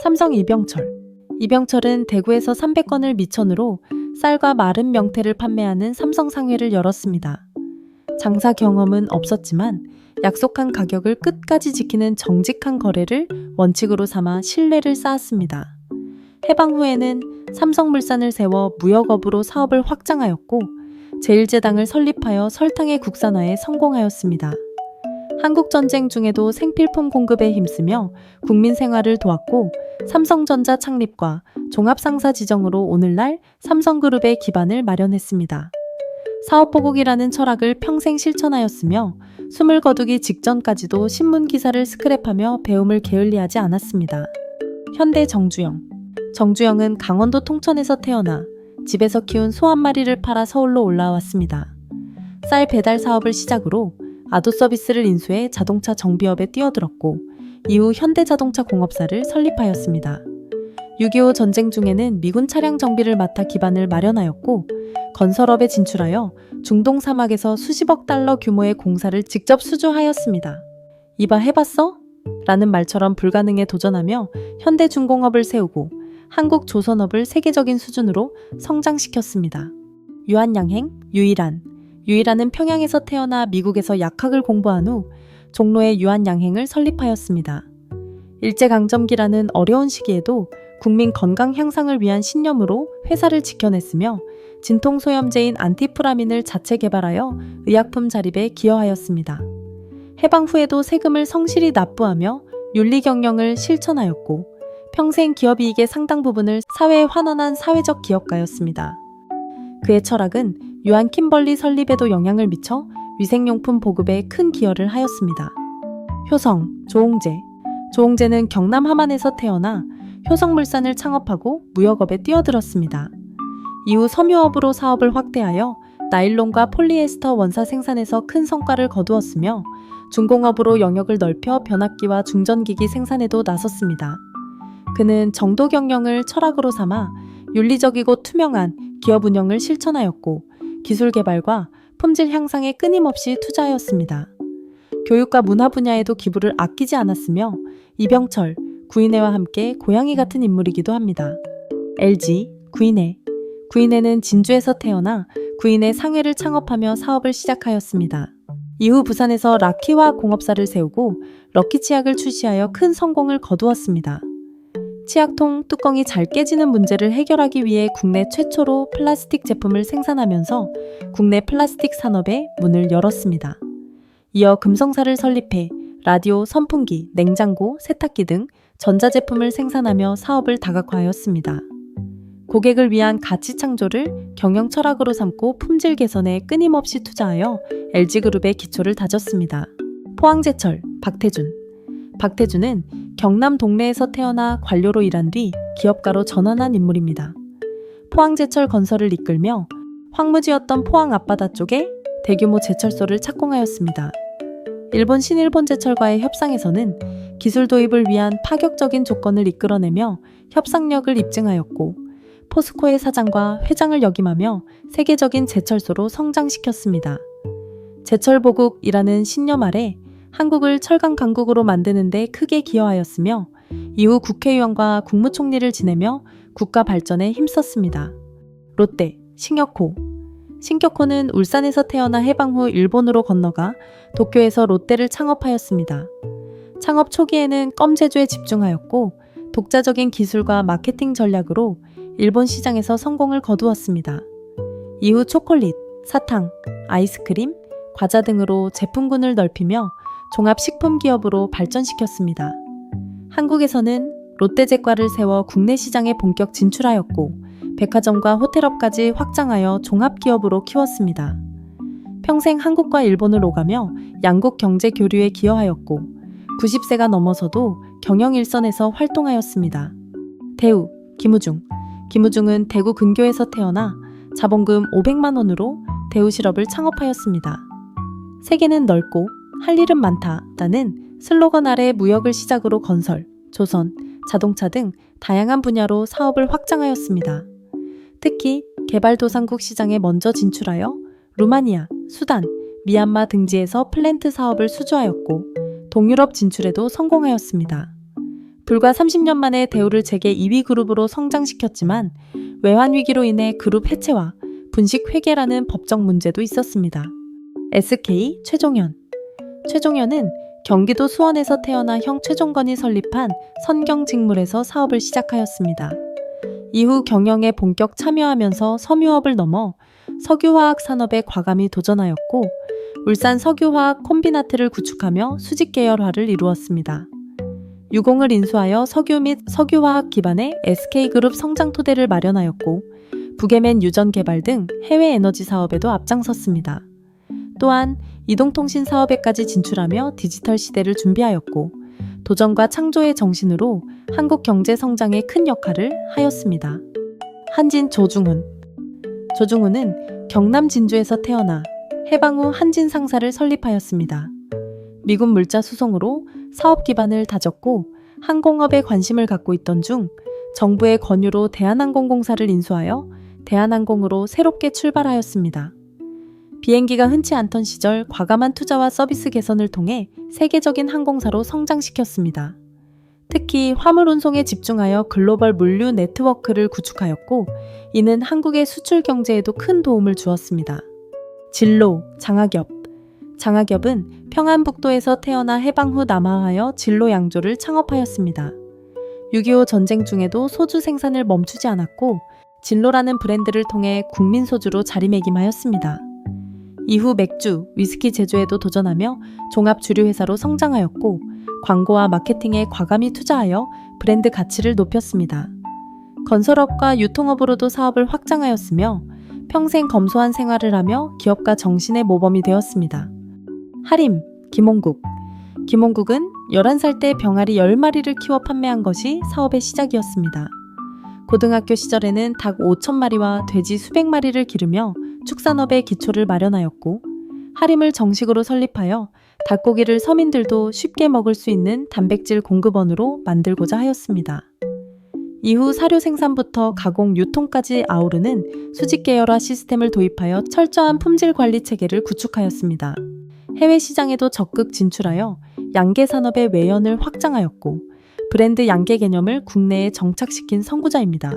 삼성 이병철. 이병철은 대구에서 300건을 미천으로 쌀과 마른 명태를 판매하는 삼성 상회를 열었습니다. 장사 경험은 없었지만 약속한 가격을 끝까지 지키는 정직한 거래를 원칙으로 삼아 신뢰를 쌓았습니다. 해방 후에는 삼성물산을 세워 무역업으로 사업을 확장하였고 제1제당을 설립하여 설탕의 국산화에 성공하였습니다. 한국전쟁 중에도 생필품 공급에 힘쓰며 국민 생활을 도왔고 삼성전자 창립과 종합상사 지정으로 오늘날 삼성그룹의 기반을 마련했습니다. 사업보국이라는 철학을 평생 실천하였으며 숨을 거두기 직전까지도 신문기사를 스크랩하며 배움을 게을리하지 않았습니다. 현대 정주영. 정주영은 강원도 통천에서 태어나 집에서 키운 소 한 마리를 팔아 서울로 올라왔습니다. 쌀 배달 사업을 시작으로 아도 서비스를 인수해 자동차 정비업에 뛰어들었고 이후 현대자동차 공업사를 설립하였습니다. 6.25 전쟁 중에는 미군 차량 정비를 맡아 기반을 마련하였고 건설업에 진출하여 중동 사막에서 수십억 달러 규모의 공사를 직접 수주하였습니다. 이봐 해봤어? 라는 말처럼 불가능에 도전하며 현대중공업을 세우고 한국 조선업을 세계적인 수준으로 성장시켰습니다. 유한양행, 유일한은 평양에서 태어나 미국에서 약학을 공부한 후 종로에 유한양행을 설립하였습니다. 일제강점기라는 어려운 시기에도 국민 건강 향상을 위한 신념으로 회사를 지켜냈으며 진통소염제인 안티프라민을 자체 개발하여 의약품 자립에 기여하였습니다. 해방 후에도 세금을 성실히 납부하며 윤리경영을 실천하였고 평생 기업이익의 상당 부분을 사회에 환원한 사회적 기업가였습니다. 그의 철학은 유한 킴벌리 설립에도 영향을 미쳐 위생용품 보급에 큰 기여를 하였습니다. 효성, 조홍재는 경남 함안에서 태어나 효성물산을 창업하고 무역업에 뛰어들었습니다. 이후 섬유업으로 사업을 확대하여 나일론과 폴리에스터 원사 생산에서 큰 성과를 거두었으며 중공업으로 영역을 넓혀 변압기와 중전기기 생산에도 나섰습니다. 그는 정도 경영을 철학으로 삼아 윤리적이고 투명한 기업 운영을 실천하였고 기술 개발과 품질 향상에 끊임없이 투자하였습니다. 교육과 문화 분야에도 기부를 아끼지 않았으며 이병철, 구인회와 함께 고양이 같은 인물이기도 합니다. LG, 구인회는 진주에서 태어나 구인회 상회를 창업하며 사업을 시작하였습니다. 이후 부산에서 락키화 공업사를 세우고 럭키치약을 출시하여 큰 성공을 거두었습니다. 치약통 뚜껑이 잘 깨지는 문제를 해결하기 위해 국내 최초로 플라스틱 제품을 생산하면서 국내 플라스틱 산업의 문을 열었습니다. 이어 금성사를 설립해 라디오, 선풍기, 냉장고, 세탁기 등 전자제품을 생산하며 사업을 다각화하였습니다. 고객을 위한 가치 창조를 경영 철학으로 삼고 품질 개선에 끊임없이 투자하여 LG그룹의 기초를 다졌습니다. 포항제철, 박태준은 경남 동래에서 태어나 관료로 일한 뒤 기업가로 전환한 인물입니다. 포항제철 건설을 이끌며 황무지였던 포항 앞바다 쪽에 대규모 제철소를 착공하였습니다. 일본 신일본제철과의 협상에서는 기술 도입을 위한 파격적인 조건을 이끌어내며 협상력을 입증하였고 포스코의 사장과 회장을 역임하며 세계적인 제철소로 성장시켰습니다. 제철보국이라는 신념 아래 한국을 철강 강국으로 만드는 데 크게 기여하였으며 이후 국회의원과 국무총리를 지내며 국가 발전에 힘썼습니다. 롯데, 신격호는 울산에서 태어나 해방 후 일본으로 건너가 도쿄에서 롯데를 창업하였습니다. 창업 초기에는 껌 제조에 집중하였고 독자적인 기술과 마케팅 전략으로 일본 시장에서 성공을 거두었습니다. 이후 초콜릿, 사탕, 아이스크림, 과자 등으로 제품군을 넓히며 종합식품기업으로 발전시켰습니다. 한국에서는 롯데제과를 세워 국내 시장에 본격 진출하였고 백화점과 호텔업까지 확장하여 종합기업으로 키웠습니다. 평생 한국과 일본을 오가며 양국 경제 교류에 기여하였고 90세가 넘어서도 경영 일선에서 활동하였습니다. 대우, 김우중은 대구 근교에서 태어나 자본금 500만 원으로 대우실업을 창업하였습니다. 세계는 넓고 할 일은 많다라는 슬로건 아래 무역을 시작으로 건설, 조선, 자동차 등 다양한 분야로 사업을 확장하였습니다. 특히 개발도상국 시장에 먼저 진출하여 루마니아, 수단, 미얀마 등지에서 플랜트 사업을 수주하였고 동유럽 진출에도 성공하였습니다. 불과 30년 만에 대우를 재계 2위 그룹으로 성장시켰지만 외환 위기로 인해 그룹 해체와 분식 회계라는 법적 문제도 있었습니다. SK 최종현. 최종현은 경기도 수원에서 태어나 형 최종건이 설립한 선경직물에서 사업을 시작하였습니다. 이후 경영에 본격 참여하면서 섬유업을 넘어 석유화학 산업에 과감히 도전하였고 울산 석유화학 콤비나트를 구축하며 수직 계열화를 이루었습니다. 유공을 인수하여 석유 및 석유화학 기반의 SK그룹 성장 토대를 마련하였고 부계맨 유전 개발 등 해외 에너지 사업에도 앞장섰습니다. 또한 이동통신 사업에까지 진출하며 디지털 시대를 준비하였고 도전과 창조의 정신으로 한국 경제 성장에 큰 역할을 하였습니다. 한진 조중훈. 조중훈은 경남 진주에서 태어나 해방 후 한진 상사를 설립하였습니다. 미군 물자 수송으로 사업 기반을 다졌고 항공업에 관심을 갖고 있던 중 정부의 권유로 대한항공공사를 인수하여 대한항공으로 새롭게 출발하였습니다. 비행기가 흔치 않던 시절 과감한 투자와 서비스 개선을 통해 세계적인 항공사로 성장시켰습니다. 특히 화물 운송에 집중하여 글로벌 물류 네트워크를 구축하였고 이는 한국의 수출 경제에도 큰 도움을 주었습니다. 진로, 장학엽. 장학엽은 평안북도에서 태어나 해방 후 남하하여 진로 양조를 창업하였습니다. 6.25 전쟁 중에도 소주 생산을 멈추지 않았고 진로라는 브랜드를 통해 국민 소주로 자리매김하였습니다. 이후 맥주, 위스키 제조에도 도전하며 종합 주류 회사로 성장하였고 광고와 마케팅에 과감히 투자하여 브랜드 가치를 높였습니다. 건설업과 유통업으로도 사업을 확장하였으며 평생 검소한 생활을 하며 기업가 정신의 모범이 되었습니다. 하림, 김홍국. 김홍국은 11살 때 병아리 10마리를 키워 판매한 것이 사업의 시작이었습니다. 고등학교 시절에는 닭 5,000마리와 돼지 수백 마리를 기르며 축산업의 기초를 마련하였고 하림을 정식으로 설립하여 닭고기를 서민들도 쉽게 먹을 수 있는 단백질 공급원으로 만들고자 하였습니다. 이후 사료 생산부터 가공, 유통까지 아우르는 수직 계열화 시스템을 도입하여 철저한 품질 관리 체계를 구축하였습니다. 해외 시장에도 적극 진출하여 양계 산업의 외연을 확장하였고 브랜드 양계 개념을 국내에 정착시킨 선구자입니다.